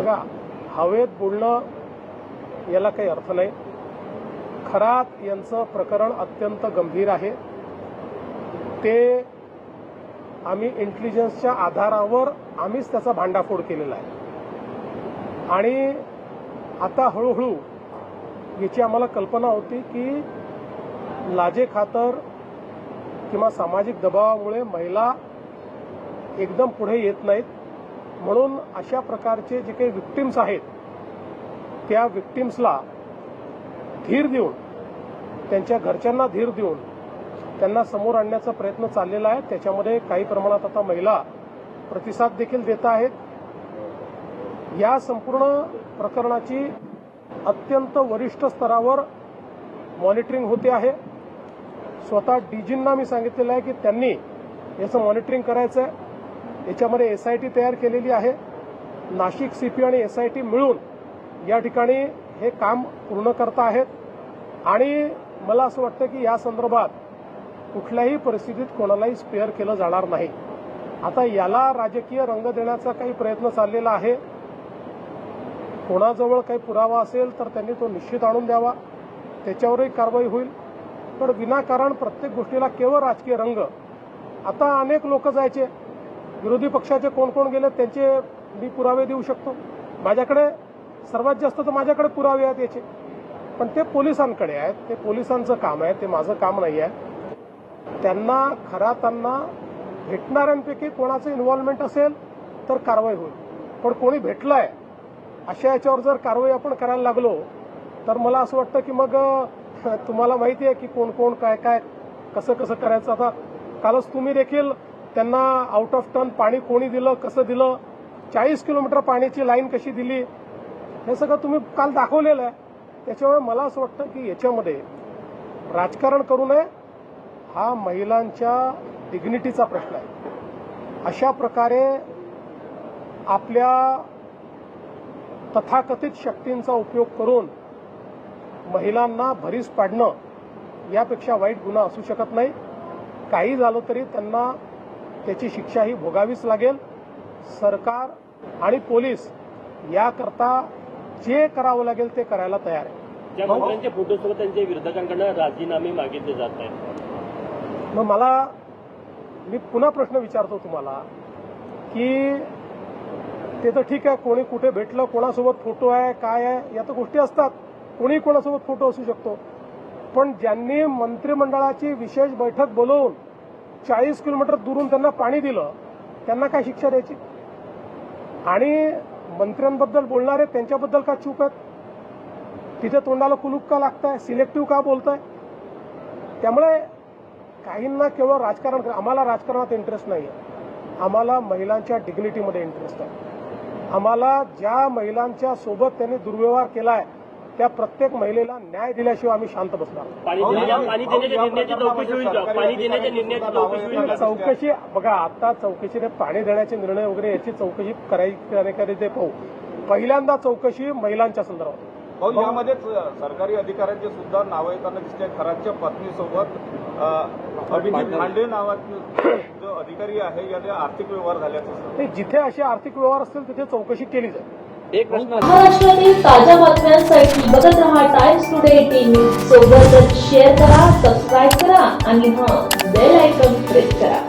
बघा, हवेत बोलणं याला काही अर्थ नाही. खरात यांचं प्रकरण अत्यंत गंभीर आहे. ते आम्ही इंटेलिजन्सच्या आधारावर आम्हीच त्याचा भांडाफोड केलेला आहे आणि आता हळूहळू याची आम्हाला कल्पना होती की लाजेखातर किंवा सामाजिक दबावामुळे महिला एकदम पुढे येत नाहीत, म्हणून अशा प्रकारचे जे काही विक्टिम्स आहेत त्या विक्टिम्सला धीर देऊन, त्यांच्या घरच्यांना धीर देऊन त्यांना समोर आणण्याचा प्रयत्न चाललेला आहे. त्याच्यामध्ये काही प्रमाणात आता महिला प्रतिसाद देखील देत आहेत. या संपूर्ण प्रकरणाची अत्यंत वरिष्ठ स्तरावर मॉनिटरिंग होते आहे. स्वतः डीजींना मी सांगितलेलं आहे की त्यांनी याचं मॉनिटरिंग करायचं आहे. याच्यामध्ये एसआयटी तयार केलेली आहे. नाशिक सीपी आणि एसआयटी मिळून या ठिकाणी हे काम पूर्ण करता आहेत आणि मला असं वाटतं की या संदर्भात कुठल्याही परिस्थितीत कोणालाही स्पेअर केलं जाणार नाही. आता याला राजकीय रंग देण्याचा काही प्रयत्न चाललेला आहे. कोणाजवळ काही पुरावा असेल तर त्यांनी तो निश्चित आणून द्यावा, त्याच्यावरही कारवाई होईल. पण विनाकारण प्रत्येक गोष्टीला केवळ राजकीय रंग. आता अनेक लोक जायचे, विरोधी पक्षाचे कोण कोण गेले त्यांचे मी पुरावे देऊ शकतो. माझ्याकडे सर्वात जास्त तर माझ्याकडे पुरावे आहेत याचे, पण ते पोलिसांकडे आहेत. ते पोलिसांचं काम आहे, ते माझं काम नाही आहे. त्यांना खरातांना भेटणाऱ्यांपैकी कोणाचं इन्व्हॉल्वमेंट असेल तर कारवाई होईल. पण कोणी भेटलंय अशा याच्यावर जर कारवाई आपण करायला लागलो तर मला असं वाटतं की मग तुम्हाला माहिती आहे की कोण कोण काय काय कसं कसं करायचं. आता कालच तुम्ही देखील त्यांना आउट ऑफ टर्न पाणी कोणी दिलं, कसं दिलं, 40 किलोमीटर पाण्याची लाईन कशी दिली, हे सगळं तुम्ही काल दाखवलेलं आहे. त्याच्यामुळे मला असं वाटतं की याच्यामध्ये राजकारण करू नये. हा महिलांच्या डिग्निटीचा प्रश्न आहे. अशा प्रकारे आपल्या तथाकथित शक्तींचा उपयोग करून महिलांना भरीस पाडणं यापेक्षा वाईट गुन्हा असू शकत नाही. काही झालं तरी त्यांना त्याची शिक्षाही भोगावीच लागेल. सरकार आणि पोलीस याकरता जे करावं लागेल ते करायला तयार आहे. ज्या मंत्र्यांच्या फोटोसोबत त्यांच्या विरोधकांकडून राजीनामे मागितले जात आहेत, मग मी पुन्हा प्रश्न विचारतो तुम्हाला की ते तर ठीक आहे, कोणी कुठे भेटलं, कोणासोबत फोटो आहे, काय आहे, या तर गोष्टी असतात. कोणी कोणासोबत फोटो असू शकतो. पण ज्यांनी मंत्रिमंडळाची विशेष बैठक बोलवून 40 किलोमीटर दुरून त्यांना पाणी दिलं त्यांना काय शिक्षा द्यायची? आणि मंत्र्यांबद्दल बोलणारे त्यांच्याबद्दल का चूप आहेत? तिथे तोंडाला कुलूप का लागताय? सिलेक्टिव्ह का बोलताय? त्यामुळे काहींना केवळ राजकारण, आम्हाला राजकारणात इंटरेस्ट नाही आहे. आम्हाला महिलांच्या डिग्निटीमध्ये इंटरेस्ट आहे. आम्हाला ज्या महिलांच्या सोबत त्यांनी दुर्व्यवहार केलाय त्या प्रत्येक महिलेला न्याय दिल्याशिवाय आम्ही शांत बसणार. चौकशी बघा, आता चौकशीने पाणी देण्याचे निर्णय वगैरे याची चौकशी करायची ते पाहू. पहिल्यांदा चौकशी महिलांच्या संदर्भात. यामध्येच सरकारी अधिकाऱ्यांचे सुद्धा नावं येताना दिसते. खरातच्या पत्नीसोबत अभिजित भांडे नावाचे जो अधिकारी आहे याने आर्थिक व्यवहार झाल्याचं. जिथे असे आर्थिक व्यवहार असतील तिथे चौकशी केली जाईल. एक प्रश्न, महाराष्ट्रातील ताज्या बातम्यांसाठी बघत रहा टाइम्स टुडे 18 न्यूज. सोबतच शेअर करा, सबस्क्राईब करा आणि बेल आयकॉन प्रेस करा.